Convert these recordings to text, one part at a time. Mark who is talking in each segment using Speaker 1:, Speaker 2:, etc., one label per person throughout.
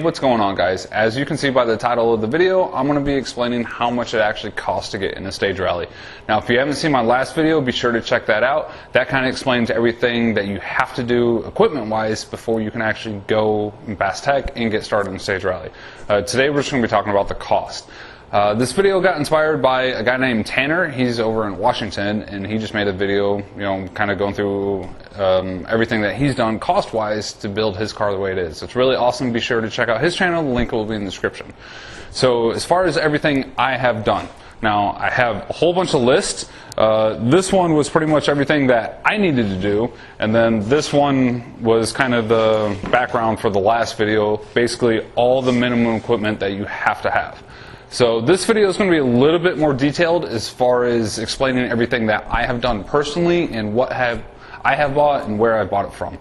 Speaker 1: what's going on, guys? As you can see by the title of the video, I'm going to be explaining how much it actually costs to get in a stage rally. Now, if you haven't seen my last video, be sure to check that out. That kind of explains everything that you have to do equipment-wise before you can actually go and pass tech and get started in a stage rally. Today, we're just going to be talking about the cost. This video got inspired by a guy named Tanner. He's over in Washington, and he just made a video, kind of going through everything that he's done cost-wise to build his car the way it is. It's really awesome. Be sure to check out his channel. The link will be in the description. So as far as everything I have done, now I have a whole bunch of lists. This one was pretty much everything that I needed to do, and then this one was kind of the background for the last video, basically all the minimum equipment that you have to have. So this video is going to be a little bit more detailed as far as explaining everything that I have done personally and what I have bought and where I bought it from.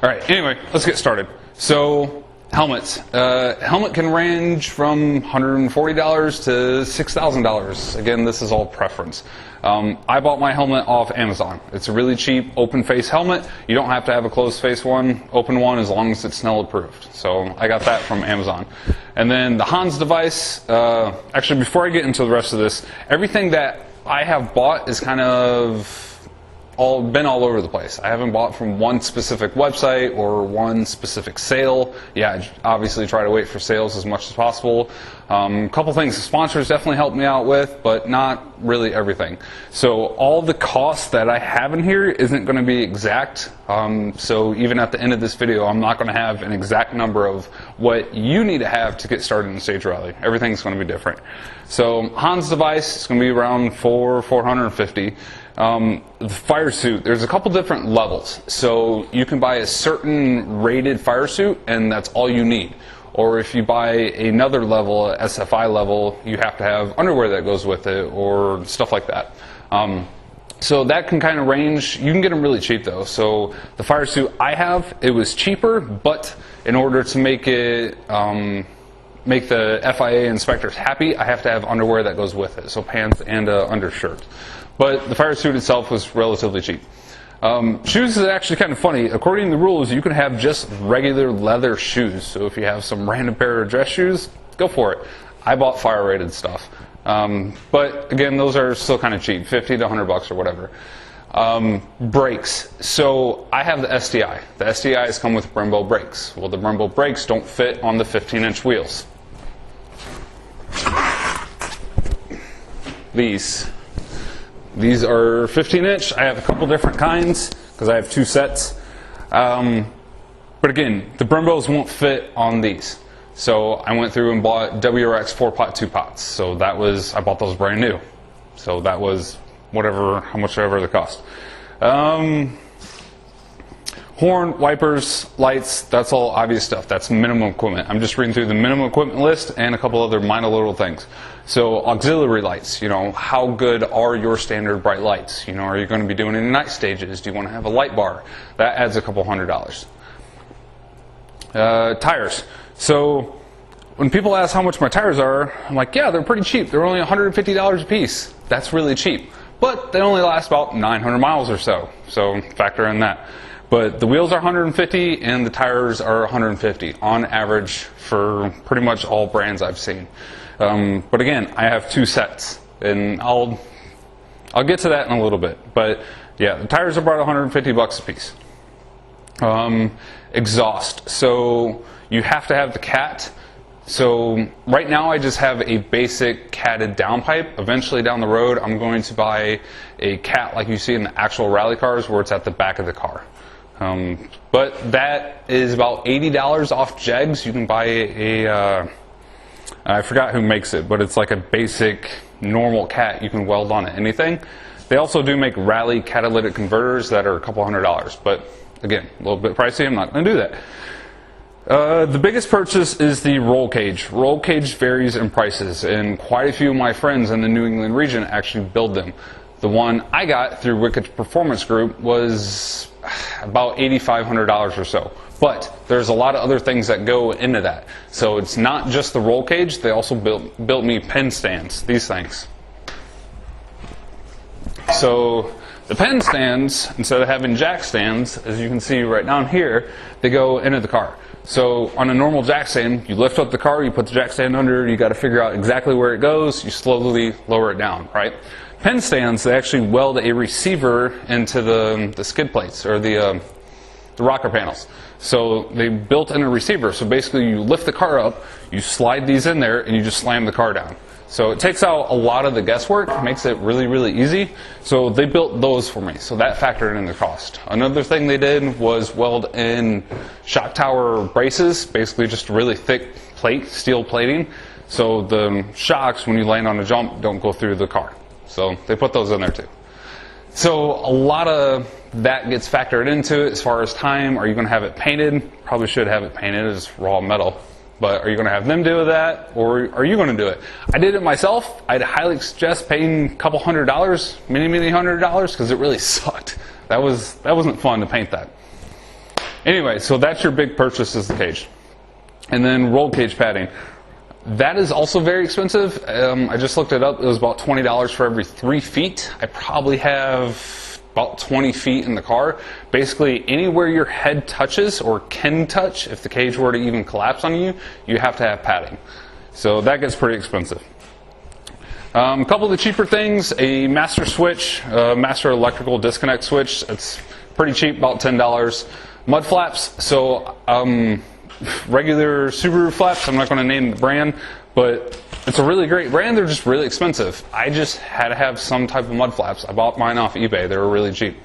Speaker 1: Alright, anyway, let's get started. So, helmets. Helmet can range from $140 to $6,000. Again, this is all preference. I bought my helmet off Amazon. It's a really cheap open face helmet. You don't have to have a closed face one, open one, as long as it's Snell approved. So I got that from Amazon. And then the Hans device, actually before I get into the rest of this, everything that I have bought is kind of been all over the place. I haven't bought from one specific website or one specific sale. Yeah, I obviously try to wait for sales as much as possible. A couple things the sponsors definitely helped me out with, but not really everything. So all the costs that I have in here isn't going to be exact. So even at the end of this video, I'm not going to have an exact number of what you need to have to get started in stage rally. Everything's going to be different. So Hans device is going to be around $450. The fire suit, there's a couple different levels. So you can buy a certain rated fire suit and that's all you need. Or if you buy another level, SFI level, you have to have underwear that goes with it or stuff like that. So that can kind of range. You can get them really cheap though. So the fire suit I have, it was cheaper, but in order to make it make the FIA inspectors happy, I have to have underwear that goes with it. So pants and an undershirt. But the fire suit itself was relatively cheap. Shoes is actually kind of funny. According to the rules, you can have just regular leather shoes. So if you have some random pair of dress shoes, go for it. I bought fire rated stuff. But again, those are still kind of cheap, 50 to 100 bucks or whatever. Brakes. So I have the STI. The STIs come with Brembo brakes. Well, the Brembo brakes don't fit on the 15-inch wheels. These are 15-inch. I have a couple different kinds because I have two sets. But again, the Brembos won't fit on these. So I went through and bought WRX 4-pot 2-pots. So I bought those brand new. So that was how much ever the cost. Horn, wipers, lights, that's all obvious stuff. That's minimum equipment. I'm just reading through the minimum equipment list and a couple other minor little things. So auxiliary lights, how good are your standard bright lights? Are you going to be doing any night stages? Do you want to have a light bar? That adds a couple $100. Tires. So when people ask how much my tires are, I'm like, yeah, they're pretty cheap. They're only $150 a piece. That's really cheap. But they only last about 900 miles or so. So factor in that. But the wheels are 150 and the tires are 150 on average for pretty much all brands I've seen. But again, I have two sets, and I'll get to that in a little bit. But yeah, the tires are about 150 bucks a piece. Exhaust. So you have to have the cat. So right now I just have a basic catted downpipe. Eventually down the road I'm going to buy a cat like you see in the actual rally cars where it's at the back of the car. But that is about $80 off Jegs. You can buy I forgot who makes it, but it's like a basic normal cat you can weld on anything. They also do make rally catalytic converters that are a couple $100, but again, a little bit pricey. I'm not going to do that. The biggest purchase is the roll cage. Roll cage varies in prices, and quite a few of my friends in the New England region actually build them. The one I got through Wicked Performance Group was about $8,500 or so. But there's a lot of other things that go into that. So it's not just the roll cage. They also built me pen stands, these things. So the pen stands, instead of having jack stands, as you can see right down here, they go into the car. So on a normal jack stand, you lift up the car, you put the jack stand under, you got to figure out exactly where it goes, you slowly lower it down, right? Pen stands, they actually weld a receiver into the skid plates, or the rocker panels. So they built in a receiver, so basically you lift the car up, you slide these in there, and you just slam the car down. So it takes out a lot of the guesswork, makes it really, really easy. So they built those for me, so that factored in the cost. Another thing they did was weld in shock tower braces, basically just really thick plate, steel plating, so the shocks, when you land on a jump, don't go through the car. So they put those in there too. So a lot of that gets factored into it as far as time. Are you going to have it painted? Probably should have it painted as raw metal. But are you going to have them do that, or are you going to do it? I did it myself. I'd highly suggest paying a couple $100, many $100, because it really sucked. That wasn't fun to paint that. Anyway, so that's your big purchase, is the cage. And then roll cage padding. That is also very expensive. I just looked it up. It was about $20 for every 3 feet. I probably have about 20 feet in the car. Basically, anywhere your head touches or can touch, if the cage were to even collapse on you, you have to have padding. So that gets pretty expensive. A couple of the cheaper things, a master switch, master electrical disconnect switch. It's pretty cheap, about $10. Mud flaps, so regular Subaru flaps, I'm not going to name the brand, but it's a really great brand. They're just really expensive. I just had to have some type of mud flaps. I bought mine off eBay. They were really cheap.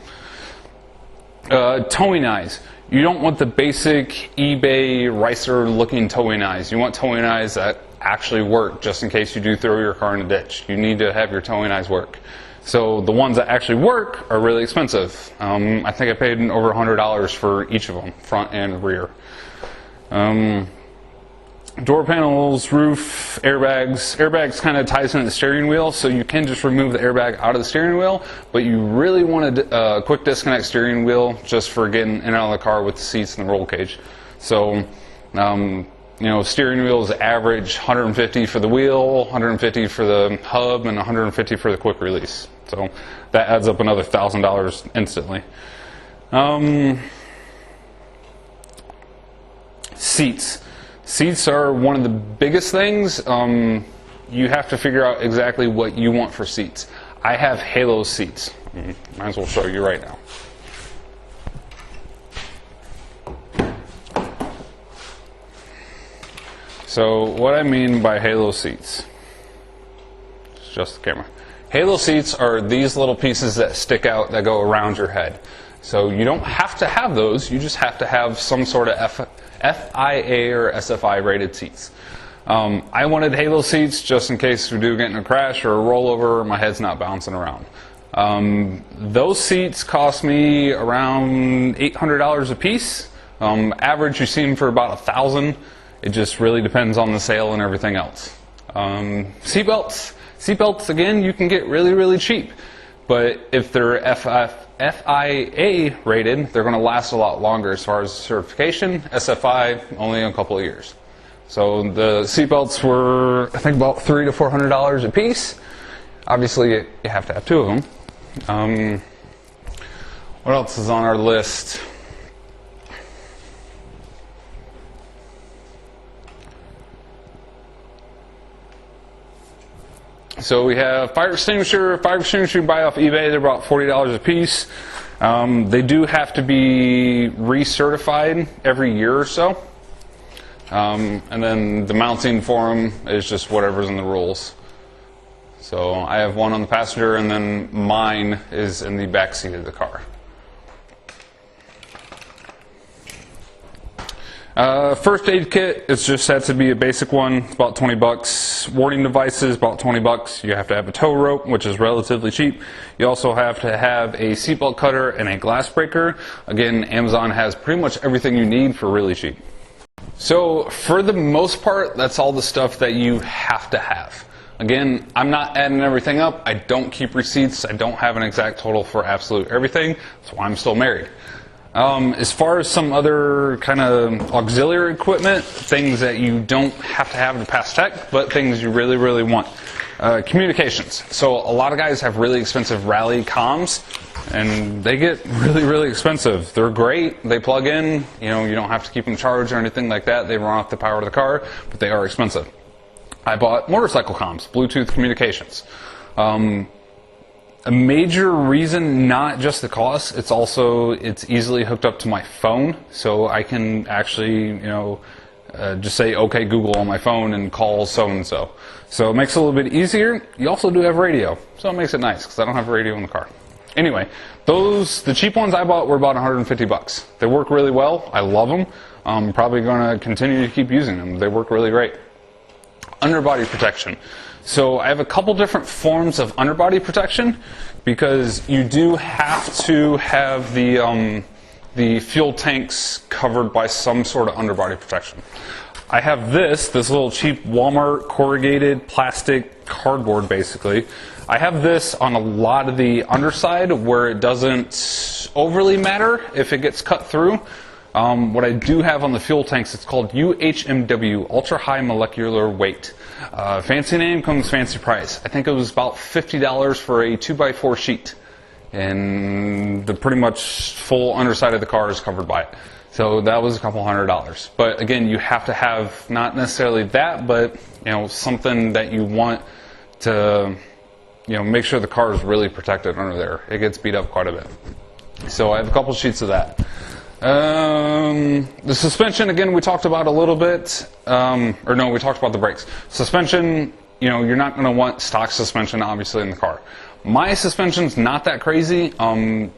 Speaker 1: Towing eyes. You don't want the basic eBay Ricer looking towing eyes. You want towing eyes that actually work, just in case you do throw your car in a ditch. You need to have your towing eyes work. So the ones that actually work are really expensive. I think I paid over $100 for each of them, front and rear. Door panels, roof, airbags. Airbags kind of ties into the steering wheel, so you can just remove the airbag out of the steering wheel, but you really want a quick disconnect steering wheel just for getting in and out of the car with the seats and the roll cage. So, you know, steering wheels average 150 for the wheel, 150 for the hub, and 150 for the quick release. So that adds up another $1,000 instantly. Seats. Seats are one of the biggest things. You have to figure out exactly what you want for seats. I have Halo seats. Might as well show you right now. So what I mean by Halo seats, it's just the camera. Halo seats are these little pieces that stick out that go around your head. So you don't have to have those, you just have to have some sort of FIA or SFI rated seats. I wanted Halo seats just in case we do get in a crash or a rollover, my head's not bouncing around. Those seats cost me around $800 a piece. Average you see them for about $1,000. It just really depends on the sale and everything else. Seatbelts again, you can get really, really cheap. But if they're FIA rated, they're going to last a lot longer as far as certification. SFI, only a couple of years. So the seatbelts were, I think, about $300 to $400 a piece. Obviously, you have to have two of them. What else is on our list? So we have fire extinguisher. Fire extinguisher you buy off eBay, they're about $40 a piece. They do have to be recertified every year or so. And then the mounting for them is just whatever's in the rules. So I have one on the passenger, and then mine is in the back seat of the car. First aid kit, it's just had to be a basic one. It's about $20. Warning devices, about $20. You have to have a tow rope, which is relatively cheap. You also have to have a seatbelt cutter and a glass breaker. Again, Amazon has pretty much everything you need for really cheap. So for the most part, that's all the stuff that you have to have. Again, I'm not adding everything up. I don't keep receipts. I don't have an exact total for absolute everything. That's why I'm still married. As far as some other kind of auxiliary equipment, things that you don't have to have to pass tech, but things you really, really want. Communications. So a lot of guys have really expensive rally comms, and they get really, really expensive. They're great. They plug in. You know, you don't have to keep them charged or anything like that. They run off the power of the car, but they are expensive. I bought motorcycle comms, Bluetooth communications. A major reason, not just the cost, it's easily hooked up to my phone, so I can actually, you know, just say OK Google on my phone and call so-and-so. So it makes it a little bit easier. You also do have radio, so it makes it nice because I don't have a radio in the car. Anyway, the cheap ones I bought were about 150 bucks. They work really well. I love them. I'm probably going to continue to keep using them. They work really great. Underbody protection. So I have a couple different forms of underbody protection because you do have to have the fuel tanks covered by some sort of underbody protection. I have this little cheap Walmart corrugated plastic cardboard basically. I have this on a lot of the underside where it doesn't overly matter if it gets cut through. What I do have on the fuel tanks, it's called UHMW, Ultra High Molecular Weight. Fancy name comes fancy price. I think it was about $50 for a 2x4 sheet. And the pretty much full underside of the car is covered by it. So that was a couple $100. But again, you have to have not necessarily that, but you know, something that you want to, you know, make sure the car is really protected under there. It gets beat up quite a bit. So I have a couple sheets of that. The suspension, again, we talked about a little bit, or no, we talked about the brakes. Suspension, you know, you're not going to want stock suspension, obviously, in the car. My suspension's not that crazy.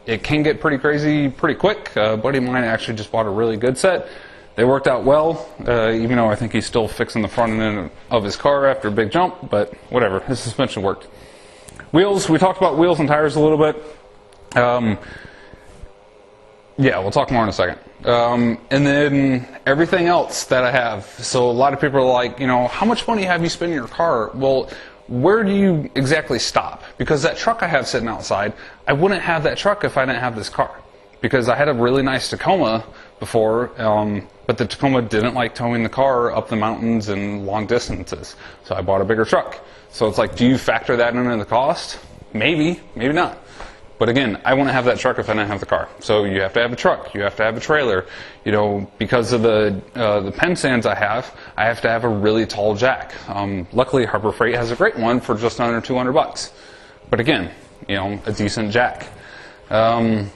Speaker 1: It can get pretty crazy pretty quick. A buddy of mine actually just bought a really good set. They worked out well, even though I think he's still fixing the front end of his car after a big jump, but whatever, his suspension worked. Wheels, we talked about wheels and tires a little bit. Yeah, we'll talk more in a second. And then everything else that I have. So a lot of people are like, you know, how much money have you spent in your car? Well, where do you exactly stop? Because that truck I have sitting outside, I wouldn't have that truck if I didn't have this car. Because I had a really nice Tacoma before, but the Tacoma didn't like towing the car up the mountains and long distances. So I bought a bigger truck. So it's like, do you factor that into the cost? Maybe, maybe not. But again, I wouldn't have that truck if I didn't have the car. So you have to have a truck, you have to have a trailer. You know, because of the pen stands I have to have a really tall jack. Luckily, Harbor Freight has a great one for just under 200 bucks. But again, you know, a decent jack. And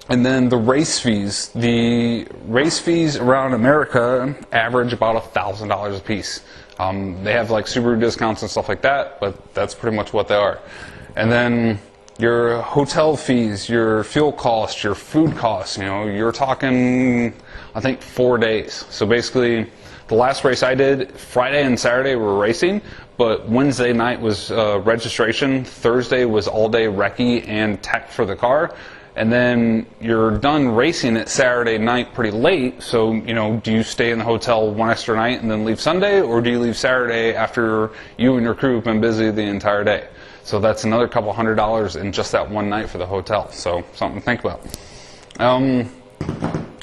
Speaker 1: then the race fees. The race fees around America average about $1,000 a piece. They have like Subaru discounts and stuff like that, but that's pretty much what they are. And then your hotel fees, your fuel costs, your food costs, you know, you're talking, I think, 4 days. So basically, the last race I did, Friday and Saturday were racing, but Wednesday night was registration, Thursday was all-day recce and tech for the car, and then you're done racing at Saturday night pretty late, so, you know, do you stay in the hotel one extra night and then leave Sunday, or do you leave Saturday after you and your crew have been busy the entire day? So that's another couple $100 in just that one night for the hotel. So something to think about. And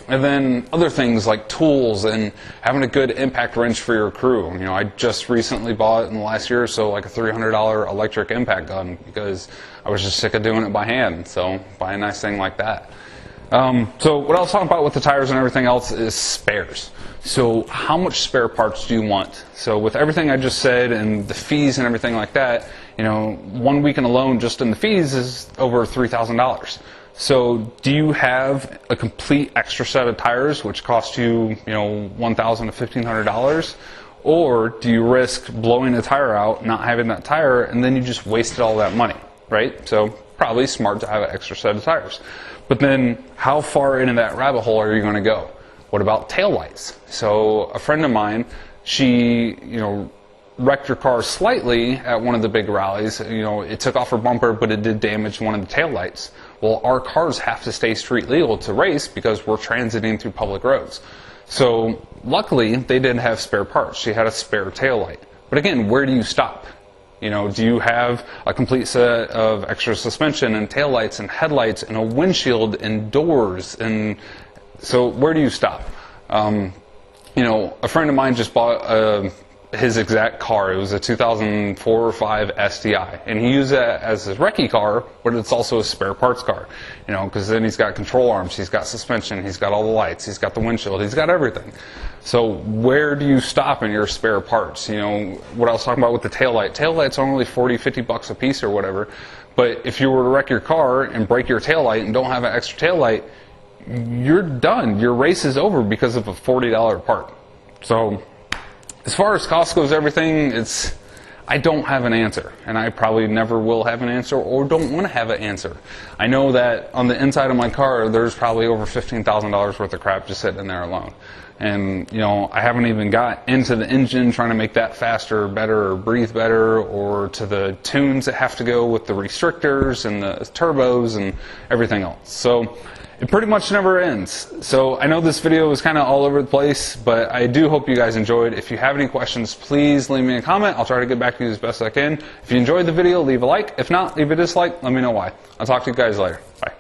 Speaker 1: then other things like tools and having a good impact wrench for your crew. You know, I just recently bought in the last year or so like a $300 electric impact gun because I was just sick of doing it by hand. So buy a nice thing like that. So what I was talking about with the tires and everything else is spares. So how much spare parts do you want? So with everything I just said and the fees and everything like that, you know, 1 weekend alone just in the fees is over $3,000. So do you have a complete extra set of tires which cost you, you know, $1,000 to $1,500? Or do you risk blowing a tire out, not having that tire, and then you just wasted all that money, right? So probably smart to have an extra set of tires. But then how far into that rabbit hole are you going to go? What about taillights? So a friend of mine, she, you know, wrecked her car slightly at one of the big rallies. You know, it took off her bumper, but it did damage one of the taillights. Well, our cars have to stay street legal to race because we're transiting through public roads. So luckily, they did have spare parts. She had a spare taillight. But again, where do you stop? You know, do you have a complete set of extra suspension and taillights and headlights and a windshield and doors? And so where do you stop? You know, a friend of mine just bought his exact car. It was a 2004 or 5 STI, and he used it as his recce car, but it's also a spare parts car, you know, because then he's got control arms, he's got suspension, he's got all the lights, he's got the windshield, he's got everything. So where do you stop in your spare parts? You know, what I was talking about with the taillights are only 40, 50 bucks a piece or whatever, but if you were to wreck your car and break your taillight and don't have an extra taillight, you're done. Your race is over because of a $40 part. So as far as cost goes, everything, I don't have an answer, and I probably never will have an answer or don't want to have an answer. I know that on the inside of my car, there's probably over $15,000 worth of crap just sitting in there alone. And, you know, I haven't even got into the engine, trying to make that faster, better, or breathe better, or to the tunes that have to go with the restrictors and the turbos and everything else. So it pretty much never ends. So I know this video is kind of all over the place, but I do hope you guys enjoyed. If you have any questions, please leave me a comment. I'll try to get back to you as best I can. If you enjoyed the video, leave a like. If not, leave a dislike. Let me know why. I'll talk to you guys later. Bye.